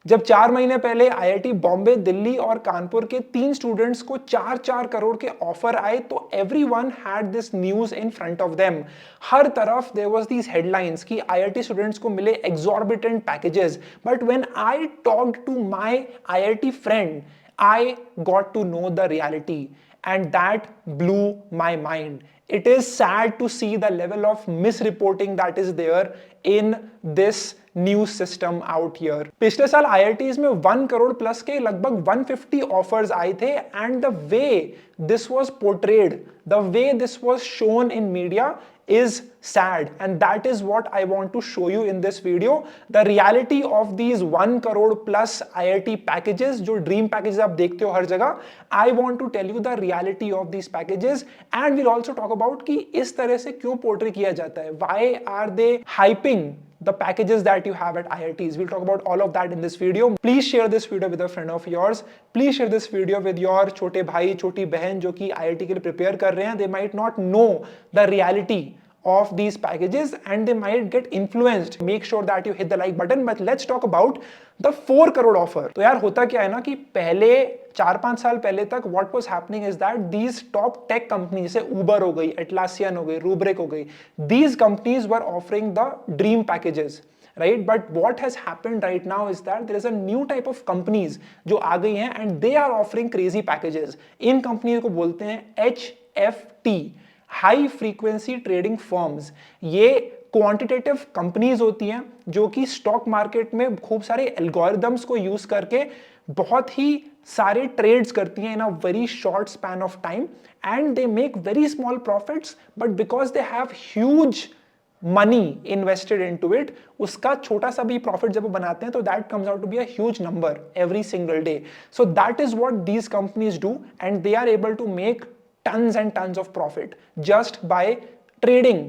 जब 4 महीने पहले आईआईटी बॉम्बे, दिल्ली और कानपुर के 3 स्टूडेंट्स को 4-4 करोड़ के ऑफर आए तो everyone had this news in front of them. हर तरफ देयर वाज दीज हेडलाइंस कि आईआईटी स्टूडेंट्स को मिले exorbitant packages. But when I talked to my IIT friend, I got to know the reality, and that blew my mind. It is sad to see the level of misreporting that is there in this news system out here. पिछले साल IITs में 1 crore plus के लगभग 150 offers आए थे, and the way this was portrayed, the way this was shown in media is sad, and that is what I want to show you in this video. The reality of these 1 crore plus IIT packages, जो dream packages आप देखते हो हर जगह, I want to tell you the reality of these packages, and we'll also talk about कि इस तरह से क्यों पोर्ट्रे किया जाता है, why are they hyping the packages that you have at IITs. We'll talk about all of that in this video. Please share this video with a friend of yours. Please share this video with your छोटे भाई, छोटी बहन जो कि IIT के लिए prepare कर रहे हैं. They might not know the reality of these packages and they might get influenced. Make sure that you hit the like button. But let's talk about the 4 crore offer. तो यार होता क्या है ना कि पहले 4-5 साल पहले तक what was happening is that these top tech companies, जैसे Uber हो गई, Atlassian हो गई, Rubrik हो गई, these companies were offering the dream packages. Right, but what has happened right now is that there is a new type of companies जो आ गई हैं and they are offering crazy packages. इन कंपनियों को बोलते हैं HFT, high frequency trading firms. ये quantitative companies होती हैं जो कि स्टॉक मार्केट में खूब सारे एल्गोरिदम्स को यूज करके बहुत ही सारे ट्रेड्स करती हैं in a very short span of time, and they make very small profits, but because they have huge money invested into it, उसका छोटा सा भी प्रॉफिट जब वो बनाते हैं तो that comes out to be a huge number every single day. So that is what these companies do, and they are able to make tons and tons of profit just by trading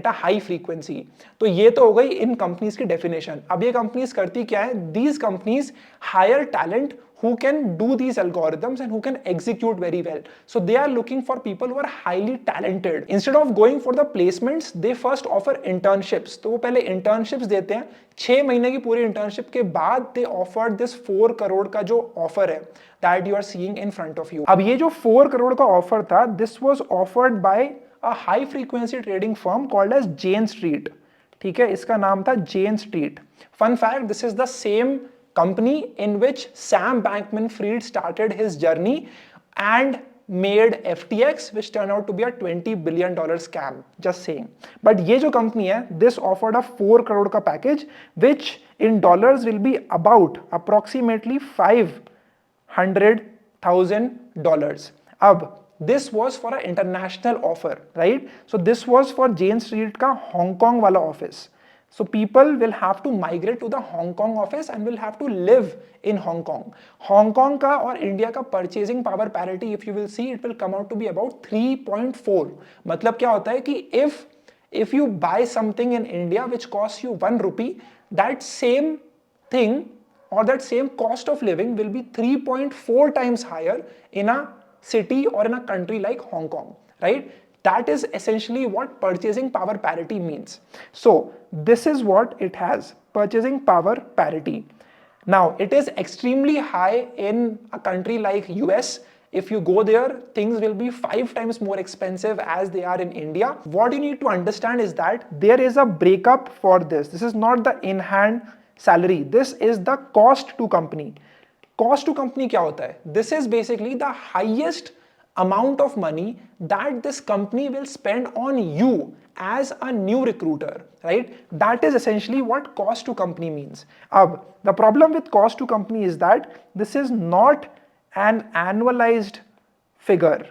at a high frequency. तो ये तो हो गई इन companies की definition. अब ये companies करती क्या है? These companies hire talent who can do these algorithms and who can execute very well. So they are looking for people who are highly talented. Instead of going for the placements, they first offer internships. तो वो पहले internships देते हैं। 6 महीने की पूरी internship के बाद they offered this 4 करोड़ का जो offer है that you are seeing in front of you. अब ये जो 4 करोड़ का offer था, this was offered by a high frequency trading firm called as Jane Street. ठीक है, इसका नाम था Jane Street. Fun fact, this is the same company in which Sam Bankman-Fried started his journey and made FTX, which turned out to be a $20 billion scam. Just saying. But ये जो company है, this offered a 4 crore का package, which in dollars will be about approximately $500,000. अब this was for an international offer, right? So this was for Jane Street का Hong Kong वाला office. So people will have to migrate to the Hong Kong office and will have to live in Hong Kong. Hong Kong का और India का purchasing power parity, if you will see, it will come out to be about 3.4. मतलब क्या होता है कि if you buy something in India which costs you 1 rupee, that same thing or that same cost of living will be 3.4 times higher in a city or in a country like Hong Kong, right? That is essentially what purchasing power parity means. So this is what it has, purchasing power parity. Now it is extremely high in a country like US. If you go there, things will be 5 times more expensive as they are in India. What you need to understand is that there is a breakup for this. This is not the in-hand salary. This is the cost to company. Cost to company क्या होता है? This is basically the highest amount of money that this company will spend on you as a new recruiter, right? That is essentially what cost to company means. The problem with cost to company is that this is not an annualized figure.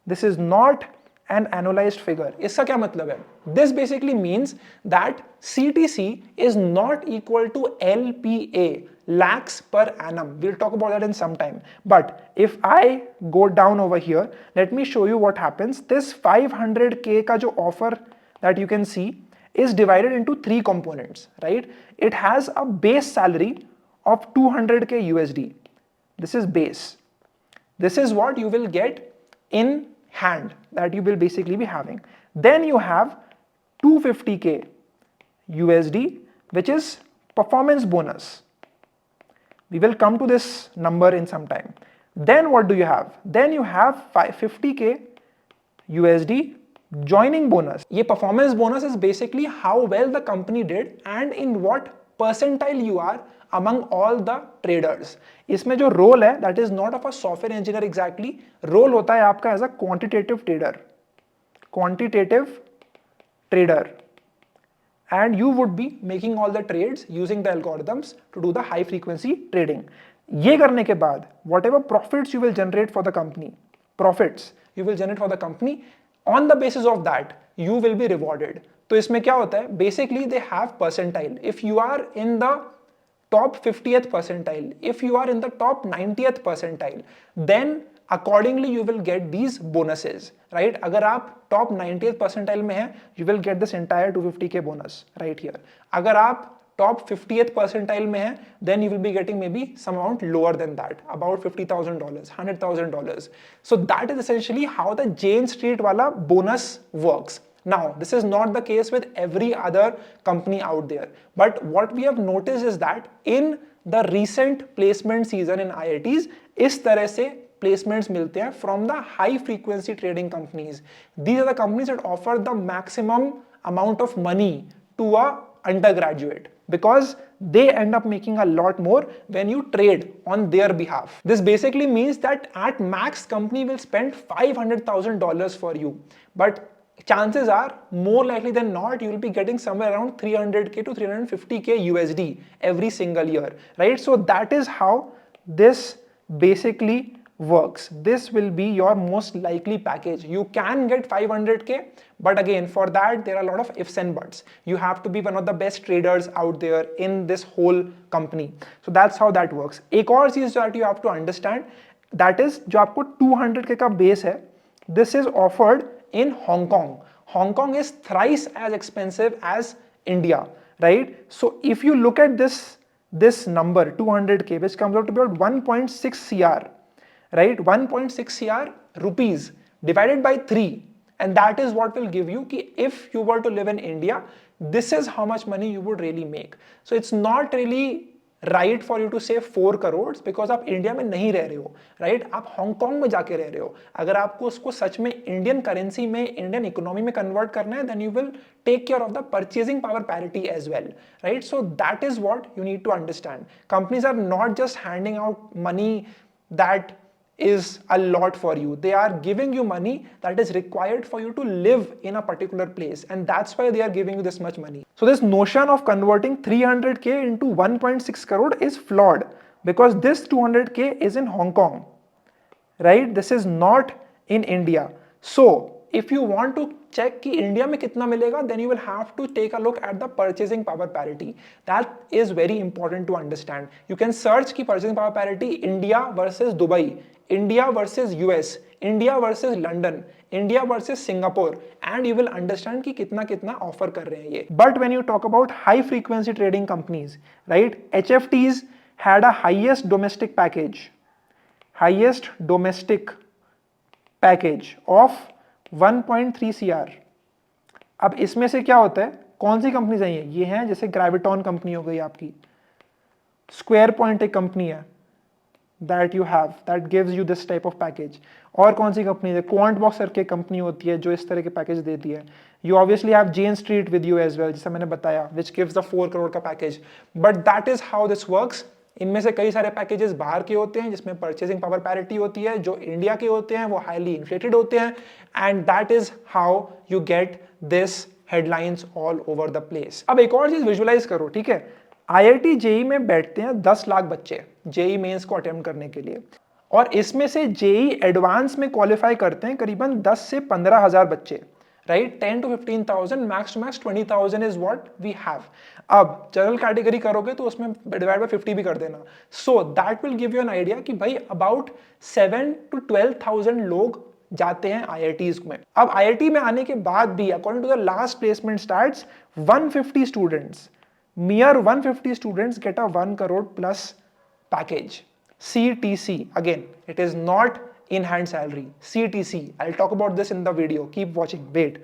This is not an annualized figure. इसका क्या मतलब है? This basically means that CTC is not equal to LPA, lakhs per annum. We'll talk about that in some time. But if I go down over here, let me show you what happens. This 500K का जो offer that you can see is divided into 3 components, right? It has a base salary of 200K USD. This is base. This is what you will get in hand that you will basically be having. Then you have 250K USD, which is performance bonus. We will come to this number in some time. Then what do you have? Then you have 50k USD joining bonus. ये performance bonus is basically how well the company did and in what percentile you are among all the traders. इसमें जो role है that is not of a software engineer exactly, role होता है आपका as a quantitative trader. Quantitative trader. And you would be making all the trades using the algorithms to do the high frequency trading. ये करने के बाद whatever profits you will generate for the company, profits you will generate for the company, on the basis of that you will be rewarded. तो इसमें क्या होता है? Basically they have percentile. If you are in the top 50th percentile, if you are in the top 90th percentile, then accordingly you will get these bonuses, right? अगर आप top 90th percentile में हैं, you will get this entire 250k bonus right here. अगर आप top 50th percentile में हैं, then you will be getting maybe some amount lower than that, about $50,000, $100,000. So that is essentially how the Jane Street वाला bonus works. Now, this is not the case with every other company out there, but what we have noticed is that in the recent placement season in IITs, इस तरह से placements मिलते हैं from the high frequency trading companies. These are the companies that offer the maximum amount of money to a undergraduate because they end up making a lot more when you trade on their behalf. This basically means that at max company will spend $500,000 for you, but chances are more likely than not you will be getting somewhere around 300k to 350k USD every single year, right? So that is how this basically works. This will be your most likely package. You can get 500k, but again for that there are a lot of ifs and buts. You have to be one of the best traders out there in this whole company. So that's how that works. एक और चीज that you have to understand, that is जो आपको 200k का base है, this is offered in Hong Kong. Hong Kong is thrice as expensive as India, right? So if you look at this number 200k, which comes out to be about 1.6 CR, right? 1.6 CR rupees divided by 3, and that is what will give you कि if you were to live in India, this is how much money you would really make. So it's not really right for you to save 4 crore because आप India में नहीं रह रहे हो, right? आप Hong Kong में जाके रह रहे हो. अगर आपको उसको सच में इंडियन करेंसी में, इंडियन इकोनॉमी में कन्वर्ट करना है, then you will take care of the purchasing power parity as well, right? So that is what you need to understand. Companies are not just handing out money that is a lot for you. They are giving you money that is required for you to live in a particular place, and that's why they are giving you this much money. So this notion of converting 300k into 1.6 crore is flawed because this 200k is in Hong Kong, right? This is not in India. So if you want to check कि India में कितना मिलेगा, then you will have to take a look at the purchasing power parity. That is very important to understand. You can search कि purchasing power parity India versus Dubai, India versus US, India versus London, India versus Singapore, and you will understand कि कितना कितना offer कर रहे हैं ये. But when you talk about high frequency trading companies, right? HFTs had a highest domestic package of 1.3 CR. अब इसमें से क्या होता है, कौन सी कंपनीज हैं ये हैं जैसे ग्रेविटॉन कंपनी हो गई आपकी, स्क्वायर पॉइंट एक कंपनी है that you have that gives you this type of package. और कौन सी कंपनी है, क्वांट बॉक्स करके कंपनी होती है जो इस तरह के पैकेज देती है. You obviously have Jane Street with you as well, जैसा मैंने बताया, विच गिव्स द 4 करोड़ का package. But that is how this works. इनमें से कई सारे पैकेजेस बाहर के होते हैं जिसमें परचेसिंग पावर पैरिटी होती है, जो इंडिया के होते हैं वो हाईली इन्फ्लेटेड होते हैं, and that is how you get this headlines all over the place. अब एक और चीज विजुअलाइज करो, ठीक है? आईआईटी जेई में बैठते हैं 10 लाख बच्चे जेई मेंस को अटेम्प्ट करने के लिए, और इसमें से जेई एडवांस में क्वालिफाई करते हैं करीबन 10 से 15 हजार बच्चे, right? 10 to 15,000, max to max 20,000 is what we have. अब जनरल कैटेगरी करोगे तो उसमें डिवाइड बाय 50 भी कर देना. So that will give you an idea कि भाई about 7 to 12,000 लोग जाते हैं IITs में. अब IIT में आने के बाद भी according to the last placement stats, 150 students, mere 150 students get a 1 crore plus package. CTC, again, it is not in-hand salary, CTC. I'll talk about this in the video. Keep watching. Wait.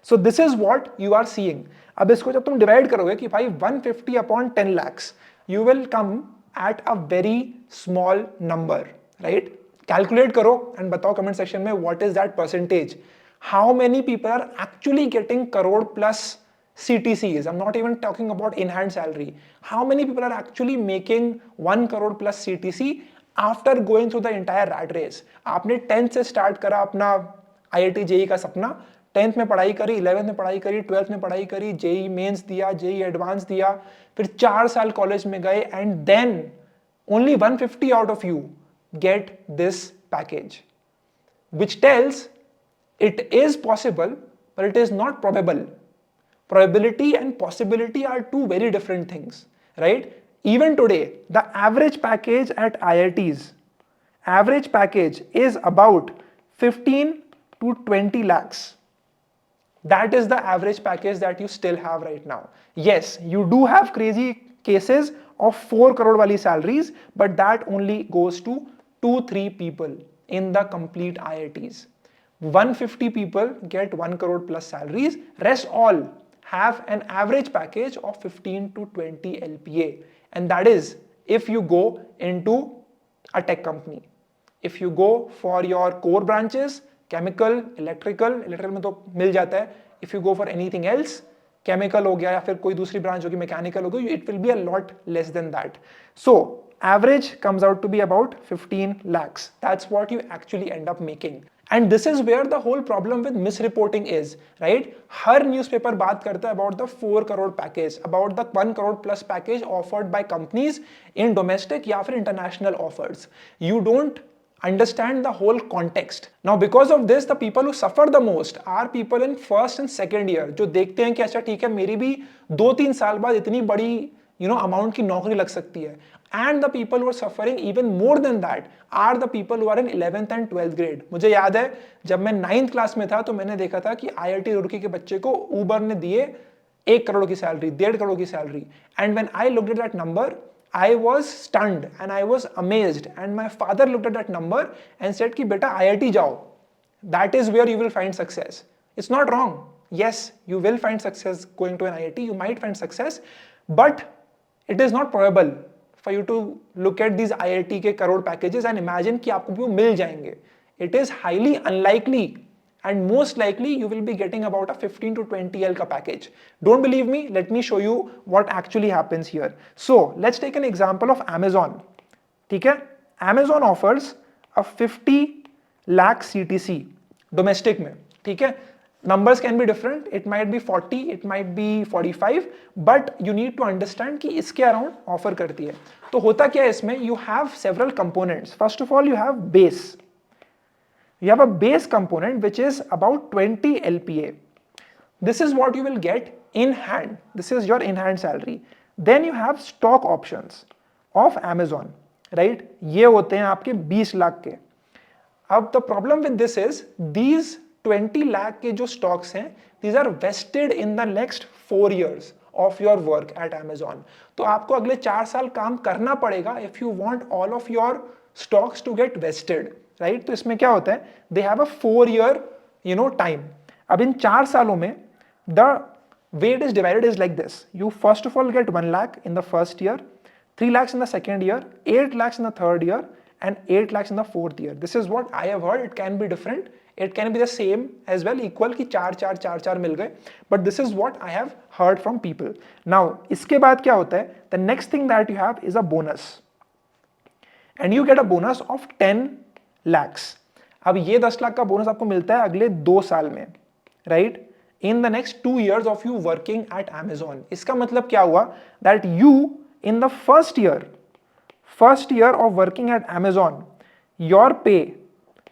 So this is what you are seeing. अब इसको जब तुम divide करोगे कि भाई 150 upon 10 lakhs, you will come at a very small number, right? Calculate करो and बताओ comment section में what is that percentage. How many people are actually getting crore plus CTCs? I'm not even talking about in-hand salary. How many people are actually making 1 crore plus CTC after going through the entire rat race? आपने 10th से start करा अपना IIT JEE का सपना, 10th में पढ़ाई करी, 11th में पढ़ाई करी, 12th में पढ़ाई करी, JEE मेंस दिया, JEE एडवांस दिया, फिर 4 साल कॉलेज में गए, and then only 150 out of you get this package, which tells it is possible, but it is not probable. Probability and possibility are two very different things, right? Even today, the average package at IITs, average package is about 15 to 20 lakhs. That is the average package that you still have right now. Yes, you do have crazy cases of 4 crore wali salaries, but that only goes to 2-3 people in the complete IITs. 150 people get 1 crore plus salaries, rest all have an average package of 15 to 20 LPA, and that is if you go into a tech company. If you go for your core branches, chemical, electrical में तो मिल जाता है. If you go for anything else, chemical हो गया या फिर कोई दूसरी branch होगी, mechanical होगी, it will be a lot less than that. So average comes out to be about 15 lakhs. That's what you actually end up making. And this is where the whole problem with misreporting is, right? Her newspaper बात करता है about the 4 crore package, about the 1 crore plus package offered by companies in domestic या फिर international offers. You don't understand the whole context. Now because of this, the people who suffer the most are people in first and second year, जो देखते हैं कि अच्छा ठीक है मेरी भी 2-3 साल बाद इतनी बड़ी amount की नौकरी लग सकती है. And the people who are suffering even more than that are the people who are in 11th and 12th grade. मुझे याद है जब मैं 9th क्लास में था तो मैंने देखा था कि IIT रुड़की के बच्चे को ऊबर ने दिए 1 करोड़ की सैलरी, 1.5 करोड़ की salary. And when I looked at that number, I was stunned and I was amazed, and my father looked at that number and said कि बेटा IIT जाओ, that is where you will find success. It's not wrong. Yes, you will find success going to an IIT, you might find success, but it is not probable for you to look at these IIT के crore packages and imagine कि आपको वो मिल जाएंगे. It is highly unlikely, and most likely you will be getting about a 15 to 20 L ka package. Don't believe me? Let me show you what actually happens here. So let's take an example of Amazon. ठीक है? Amazon offers a 50 lakh CTC domestic में. ठीक है? Numbers can be different. It might be 40, it might be 45, but you need to understand कि इसके around offer करती है. तो होता क्या है इसमें? You have several components. First of all, you have base. You have a base component which is about 20 LPA. This is what you will get in hand. This is your in hand salary. Then you have stock options of Amazon, right? ये होते हैं आपके 20 लाख के. अब the problem with this is these 20 lakh के जो stocks हैं, these are vested in the next 4 years of your work at Amazon. तो आपको अगले 4 साल काम करना पड़ेगा if you want all of your stocks to get vested, right? तो इसमें क्या होता है? They have a 4-year time. अब इन 4 सालों में the way it is divided is like this. You first of all get 1 lakh in the first year, 3 lakhs in the second year, 8 lakhs in the third year, and 8 lakhs in the fourth year. This is what I have heard. It can be different. It can be the same as well, equal कि 4 मिल गए. But this is what I have heard from people. Now इसके बाद क्या होता है? The next thing that you have is a bonus, and you get a bonus of 10 lakhs. अब ये 10 लाख का बोनस आपको मिलता है अगले 2 साल में, right? In the next 2 years of you working at Amazon. इसका मतलब क्या हुआ? That you in the first year of working at Amazon, your pay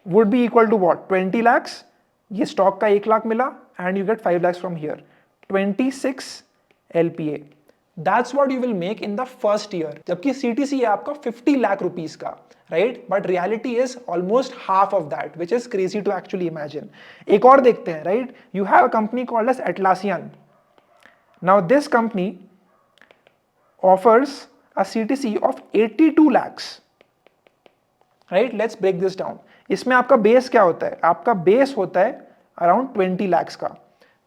would be equal to what? 20 lakhs. ये stock का 1 लाख मिला, and you get 5 lakhs from here. 26 LPA. That's what you will make in the first year. जबकि CTC है आपका 50 lakh rupees का, right? But reality is almost half of that, which is crazy to actually imagine. एक और देखते हैं, right? You have a company called as Atlassian. Now this company offers a CTC of 82 lakhs. Right? Let's break this down. इसमें आपका base क्या होता है? आपका बेस होता है अराउंड 20 lakhs का.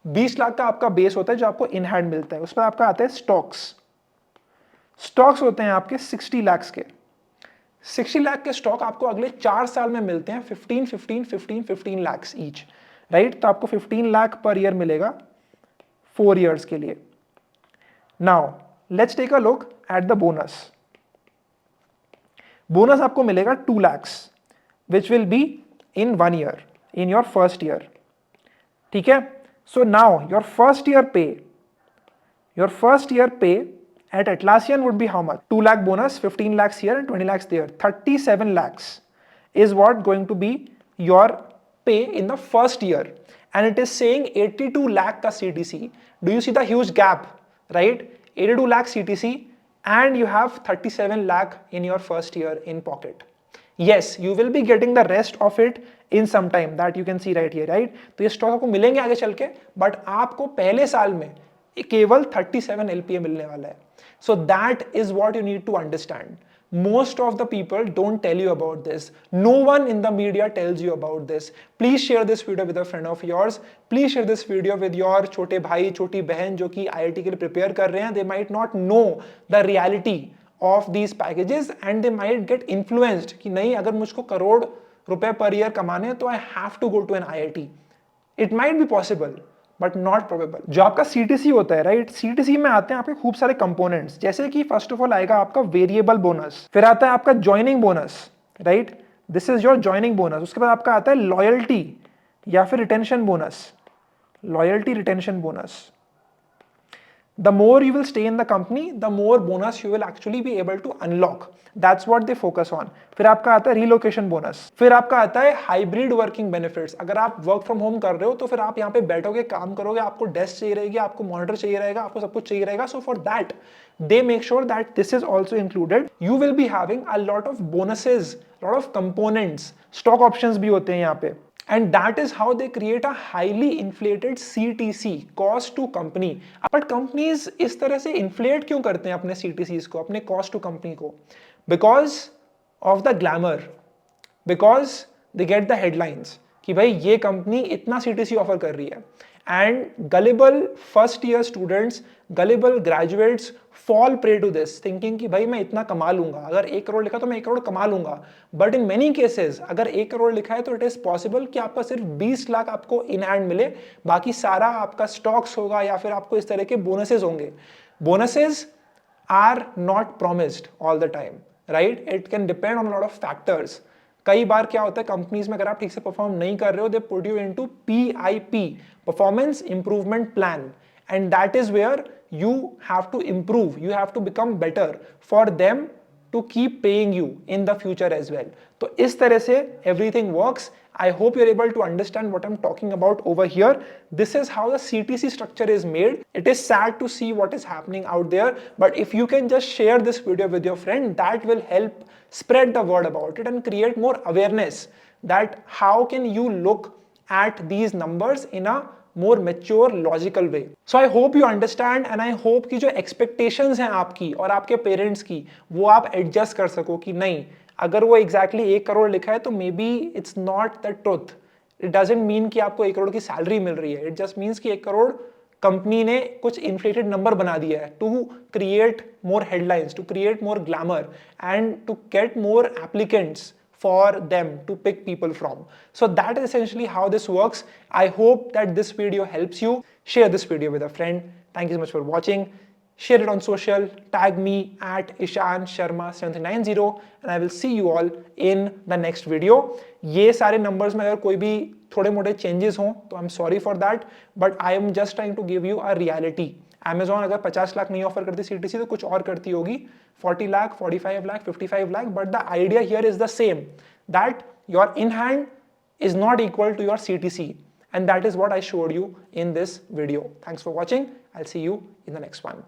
20 लाख का आपका बेस होता है जो आपको इन हैंड मिलता है. उसमें आपका आता है स्टॉक्स. स्टॉक्स होते हैं आपके 60 लाख के। 60 लाख के स्टॉक आपको अगले 4 साल में मिलते हैं 15 15 15 15 लाख ईच, राइट। तो आपको 15 लाख पर ईयर मिलेगा 4 ईयर्स के लिए। Now let's take a look at the bonus. Bonus आपको मिलेगा 2 lakhs which will be in 1 year, in your first year, ठीक है। So now your first year pay at Atlassian would be how much? 2 lakh bonus, 15 lakhs here and 20 lakhs there. 37 lakhs is what going to be your pay in the first year. And it is saying 82 lakh ka CTC. Do you see the huge gap, right? 82 lakh CTC and you have 37 lakh in your first year in pocket. Yes, you will be getting the rest of it in some time, that you can see right here, right? तो ये stock आपको मिलेंगे आगे चल के, but आपको पहले साल में केवल 37 LPA मिलने वाला है. So that is what you need to understand. Most of the people don't tell you about this. No one in the media tells you about this. Please share this video with a friend of yours. Please share this video with your छोटे भाई छोटी बहन जो कि IIT के लिए prepare कर रहे हैं. They might not know the reality of these packages and they might get influenced कि नहीं, अगर मुझको करोड़ रुपए पर ईयर कमाने हैं तो I have to go to an IIT. It might be possible, but not probable. जो आपका सीटीसी होता है, राइट, सीटीसी में आते हैं आपके खूब सारे कंपोनेंट्स, जैसे कि फर्स्ट ऑफ ऑल आएगा आपका वेरिएबल बोनस, फिर आता है आपका joining bonus, right, this is your joining bonus. उसके बाद आपका आता है लॉयल्टी या फिर retention bonus, loyalty retention bonus. The more you will stay in the company, the more bonus you will actually be able to unlock. That's what they focus on. फिर आपका आता है relocation bonus. फिर आपका आता है hybrid working benefits. अगर आप work from home कर रहे हो तो फिर आप यहाँ पे बैठोगे, काम करोगे, आपको desk चाहिए रहेगी, आपको monitor चाहिए रहेगा, आपको सब कुछ चाहिए रहेगा. So for that, they make sure that this is also included. You will be having a lot of bonuses, lot of components. Stock options भी होते हैं यहाँ पे. And that is how they create a highly inflated CTC, cost to company. But companies इस तरह से inflate क्यों करते हैं अपने CTCs को, अपने cost to company को? Because of the glamour. Because they get the headlines कि भाई ये कंपनी इतना CTC ऑफर कर रही है. And gullible first year students, gullible graduates fall prey to this, thinking कि भाई मैं इतना कमा लूंगा, अगर 1 करोड़ लिखा तो मैं 1 करोड़ कमा लूंगा. बट इन मेनी केसेस अगर 1 करोड़ लिखा है तो इट इज पॉसिबल कि आपका सिर्फ 20 लाख आपको इन हैंड मिले, बाकी सारा आपका स्टॉक्स होगा या फिर आपको इस तरह के बोनसेस होंगे. Bonuses are not promised all the time, right, it can depend on lot of factors. कई बार क्या होता है कंपनीज में, अगर आप ठीक से परफॉर्म नहीं कर रहे हो, they put you into PIP, performance improvement plan, and that is where you have to improve, you have to become better for them to keep paying you in the future as well. तो इस तरह से everything works. I hope you're able to understand what I'm talking about over here. This is how the CTC structure is made. It is sad to see what is happening out there, but if you can just share this video with your friend, that will help spread the word about it and create more awareness that how can you look at these numbers in a more mature logical way. So I hope you understand and I hope कि जो expectations हैं आपकी और आपके parents की, वो आप adjust कर सको कि नहीं, अगर वो exactly 1 करोड़ लिखा है तो may be it's not the truth. It doesn't mean कि आपको 1 करोड़ की सैलरी मिल रही है. इट जस्ट मीन्स कि 1 करोड़ कंपनी ने कुछ इन्फ्लेटेड नंबर बना दिया है to create more headlines, to create more glamour and to get more applicants for them to pick people from. So that is essentially how this works. I hope that this video helps you. Share this video with a friend. Thank you so much for watching. Share it on social. Tag me at Ishan Sharma 790 and I will see you all in the next video. ये सारे numbers में अगर कोई भी थोड़े मोटे changes हों तो I'm sorry for that, but I am just trying to give you a reality. Amazon अगर 50 लाख नहीं ऑफर करती CTC तो कुछ और करती होगी, 40 lakh, 45 lakh, 55 lakh, but the idea here is the same, that your in hand is not equal to your CTC, and that is what I showed you in this video. Thanks for watching. I'll see you in the next one.